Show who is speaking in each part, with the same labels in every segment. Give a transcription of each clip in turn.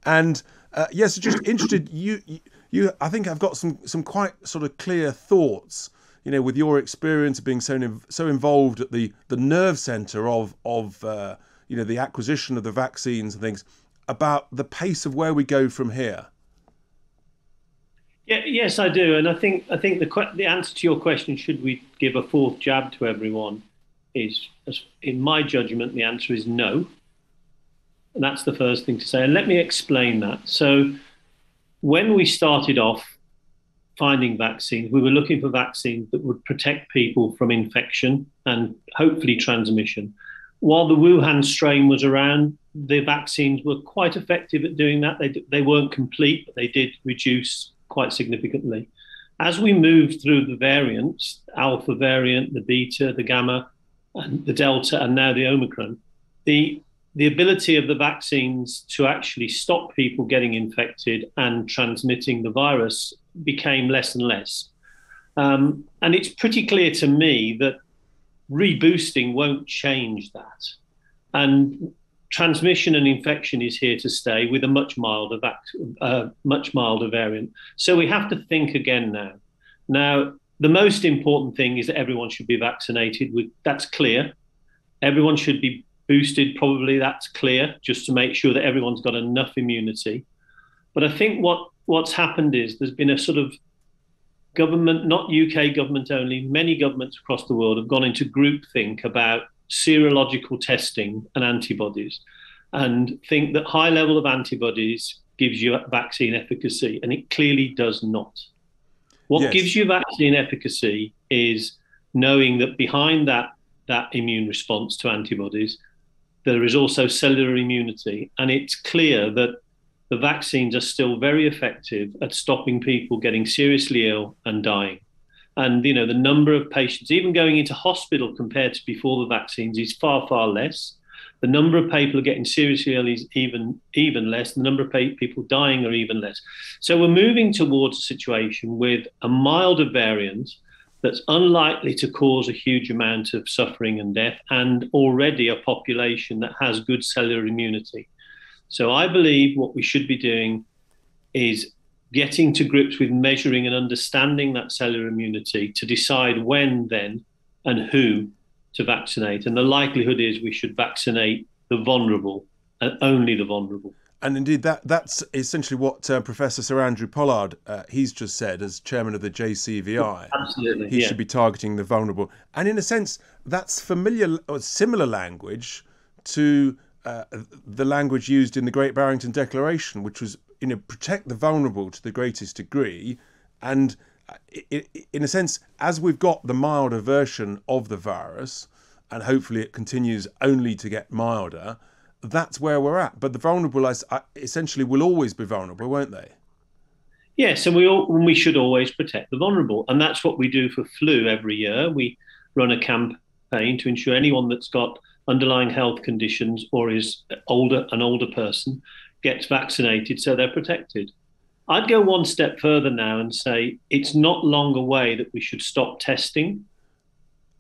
Speaker 1: And yes, just interested. You. I think I've got some quite sort of clear thoughts. You know, with your experience of being so involved at the nerve centre of you know, the acquisition of the vaccines and things, about the pace of where we go from here.
Speaker 2: Yeah, yes, I do, and I think the answer to your question, should we give a fourth jab to everyone, is, in my judgment, the answer is no, and that's the first thing to say. And let me explain that. So, when we started off finding vaccines, we were looking for vaccines that would protect people from infection and hopefully transmission. While the Wuhan strain was around, the vaccines were quite effective at doing that. They weren't complete, but they did reduce quite significantly. As we moved through the variants, alpha variant, the beta, the gamma, and the delta, and now the Omicron, the ability of the vaccines to actually stop people getting infected and transmitting the virus became less and less. And it's pretty clear to me that reboosting won't change that. And transmission and infection is here to stay with a much milder variant. So we have to think again now. Now, the most important thing is that everyone should be vaccinated. That's clear. Everyone should be boosted, probably, that's clear, just to make sure that everyone's got enough immunity. But I think what's happened is there's been a sort of government, not UK government only, many governments across the world have gone into groupthink about serological testing and antibodies, and think that high level of antibodies gives you vaccine efficacy, and it clearly does not. What gives you vaccine efficacy is knowing that behind that immune response to antibodies, there is also cellular immunity. And it's clear that the vaccines are still very effective at stopping people getting seriously ill and dying. And, you know, the number of patients, even going into hospital compared to before the vaccines, is far, far less. The number of people getting seriously ill is even less. The number of people dying are even less. So we're moving towards a situation with a milder variant that's unlikely to cause a huge amount of suffering and death, and already a population that has good cellular immunity. So I believe what we should be doing is getting to grips with measuring and understanding that cellular immunity to decide when, then, and who to vaccinate. And the likelihood is we should vaccinate the vulnerable, and only the vulnerable.
Speaker 1: And indeed, that's essentially what Professor Sir Andrew Pollard, he's just said, as chairman of the JCVI.
Speaker 2: Absolutely,
Speaker 1: he should be targeting the vulnerable. And in a sense, that's familiar or similar language to the language used in the Great Barrington Declaration, which was, you know, protect the vulnerable to the greatest degree. And in a sense, as we've got the milder version of the virus, and hopefully it continues only to get milder, that's where we're at. But the vulnerable essentially will always be vulnerable, won't they?
Speaker 2: Yes, and we should always protect the vulnerable. And that's what we do for flu every year. We run a campaign to ensure anyone that's got underlying health conditions or is an older person gets vaccinated so they're protected. I'd go one step further now and say it's not long away that we should stop testing.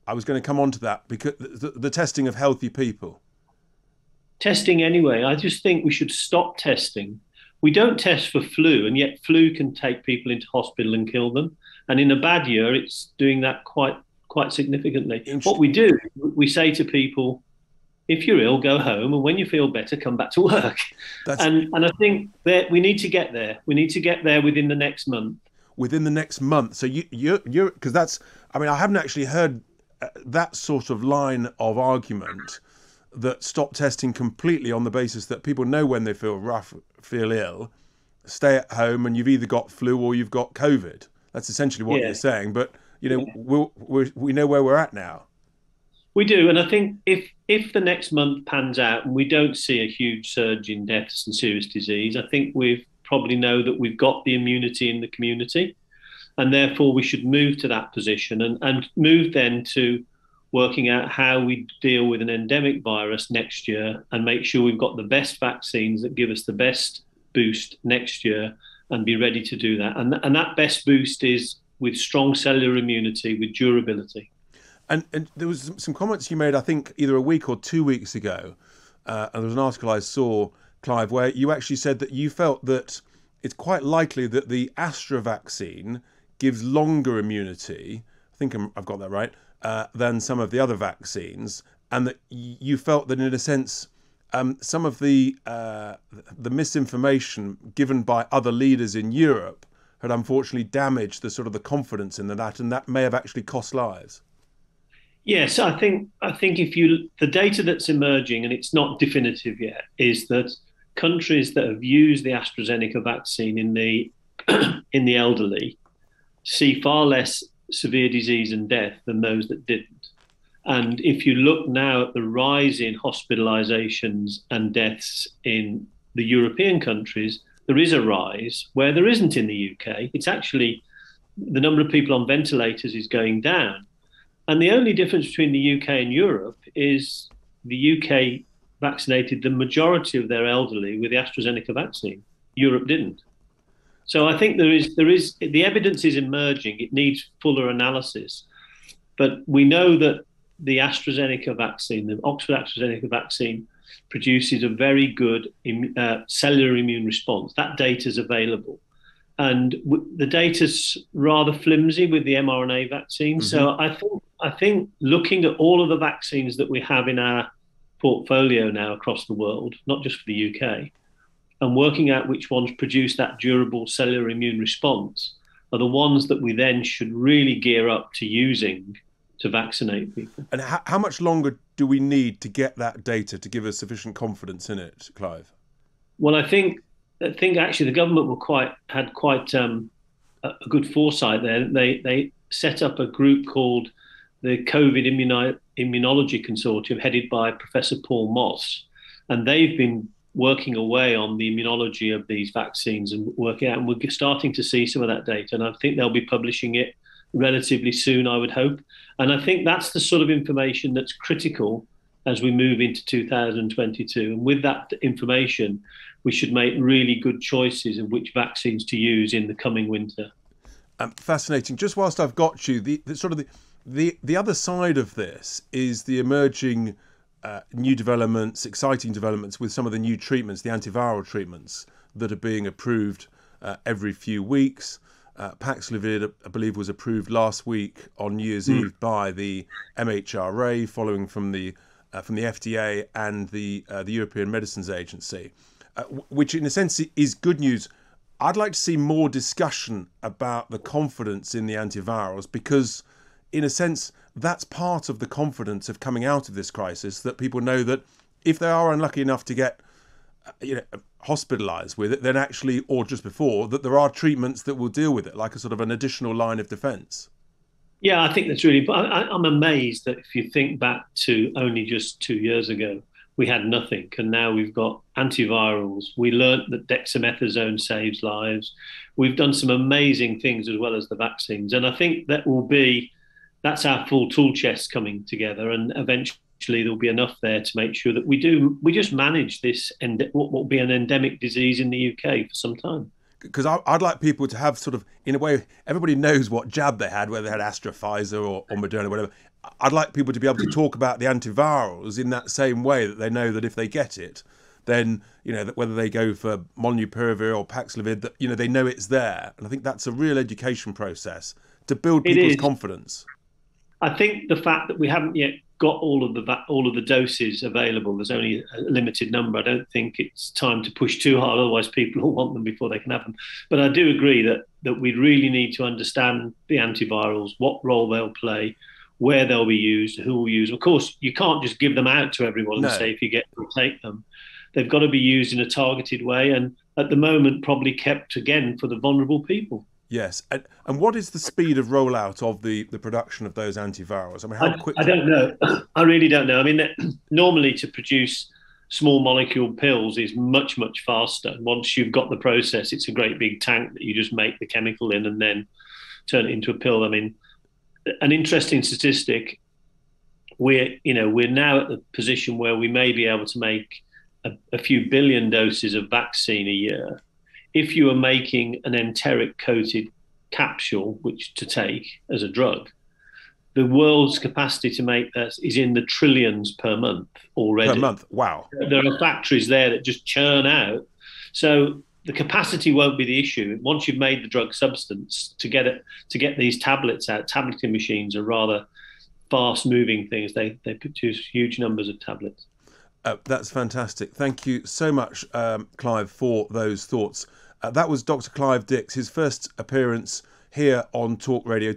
Speaker 1: I was going to come on to that, because the testing of healthy people.
Speaker 2: Testing anyway. I just think we should stop testing. We don't test for flu, and yet flu can take people into hospital and kill them. And in a bad year, it's doing that quite significantly. What we do, we say to people, if you're ill, go home, and when you feel better, come back to work. And I think that we need to get there. We need to get there within the next month.
Speaker 1: Within the next month. So you're because that's, I mean, I haven't actually heard that sort of line of argument, that stop testing completely on the basis that people know when they feel rough, feel ill, stay at home, and you've either got flu or you've got COVID. That's essentially what you're saying. But, you know, we know where we're at now.
Speaker 2: We do. And I think if the next month pans out and we don't see a huge surge in deaths and serious disease, I think we probably know that we've got the immunity in the community. And therefore, we should move to that position and move then to working out how we deal with an endemic virus next year, and make sure we've got the best vaccines that give us the best boost next year, and be ready to do that. And that best boost is with strong cellular immunity, with durability.
Speaker 1: And there was some comments you made, I think, either a week or 2 weeks ago, and there was an article I saw Clive, where you actually said that you felt that it's quite likely that the Astra vaccine gives longer immunity. I think I've got that right, than some of the other vaccines, and that you felt that, in a sense, some of the misinformation given by other leaders in Europe had unfortunately damaged the sort of the confidence in that, and that may have actually cost lives.
Speaker 2: Yes, I think the data that's emerging, and it's not definitive yet, is that countries that have used the AstraZeneca vaccine in the in the elderly see far less severe disease and death than those that didn't. And if you look now at the rise in hospitalizations and deaths in the European countries, there is a rise where there isn't in the UK. It's actually the number of people on ventilators is going down. And the only difference between the UK and Europe is the UK vaccinated the majority of their elderly with the AstraZeneca vaccine. Europe didn't. So I think there is the evidence is emerging. It needs fuller analysis, but we know that the AstraZeneca vaccine, the Oxford AstraZeneca vaccine, produces a very good cellular immune response. That data is available, and the data's rather flimsy with the mRNA vaccine. Mm-hmm. So I think looking at all of the vaccines that we have in our portfolio now across the world, not just for the UK, and working out which ones produce that durable cellular immune response are the ones that we then should really gear up to using to vaccinate people.
Speaker 1: And how much longer do we need to get that data to give us sufficient confidence in it, Clive?
Speaker 2: Well, I think actually the government had quite a good foresight there. They set up a group called the COVID Immunology Consortium, headed by Professor Paul Moss, and they've been working away on the immunology of these vaccines and working out, and we're starting to see some of that data, and I think they'll be publishing it relatively soon, I would hope. And I think that's the sort of information that's critical as we move into 2022. And with that information, we should make really good choices of which vaccines to use in the coming winter.
Speaker 1: Fascinating. Just whilst I've got you, the other side of this is the emerging new developments, exciting developments with some of the new treatments, the antiviral treatments that are being approved every few weeks. Paxlovid, I believe, was approved last week on New Year's Eve by the MHRA, following from the FDA and the European Medicines Agency, which in a sense is good news. I'd like to see more discussion about the confidence in the antivirals, because in a sense that's part of the confidence of coming out of this crisis, that people know that if they are unlucky enough to get hospitalized with it, then actually, or just before, that there are treatments that will deal with it, like a sort of an additional line of defense.
Speaker 2: Yeah, I think that's really, I'm amazed that if you think back to only just 2 years ago, we had nothing, and now we've got antivirals. We learned that dexamethasone saves lives. We've done some amazing things as well as the vaccines, and I think that's our full tool chest coming together, and eventually there'll be enough there to make sure that we just manage this and what will be an endemic disease in the UK for some time.
Speaker 1: Because I'd like people to have sort of, in a way, everybody knows what jab they had, whether they had Astra, Pfizer or Moderna, whatever. I'd like people to be able to talk about the antivirals in that same way, that they know that if they get it, then, that whether they go for molnupiravir or Paxlovid, that, they know it's there. And I think that's a real education process to build people's confidence.
Speaker 2: I think the fact that we haven't yet got all of the doses available, there's only a limited number. I don't think it's time to push too hard, otherwise people will want them before they can have them. But I do agree that we really need to understand the antivirals, what role they'll play, where they'll be used, who will use. Of course, you can't just give them out to everyone and say, if you get them, take them. They've got to be used in a targeted way, and at the moment probably kept, again, for the vulnerable people.
Speaker 1: Yes. And what is the speed of rollout of the production of those antivirals? I mean, how quickly?
Speaker 2: I don't know. I really don't know. I mean, normally to produce small molecule pills is much, much faster. Once you've got the process, it's a great big tank that you just make the chemical in and then turn it into a pill. I mean, an interesting statistic, we're now at the position where we may be able to make a few billion doses of vaccine a year. If you are making an enteric coated capsule, which to take as a drug, the world's capacity to make that is in the trillions per month already.
Speaker 1: Per month, wow.
Speaker 2: There are factories there that just churn out. So the capacity won't be the issue. Once you've made the drug substance, to get these tablets out, tableting machines are rather fast-moving things. They produce huge numbers of tablets.
Speaker 1: That's fantastic. Thank you so much, Clive, for those thoughts. That was Dr. Clive Dix, his first appearance here on Talk Radio.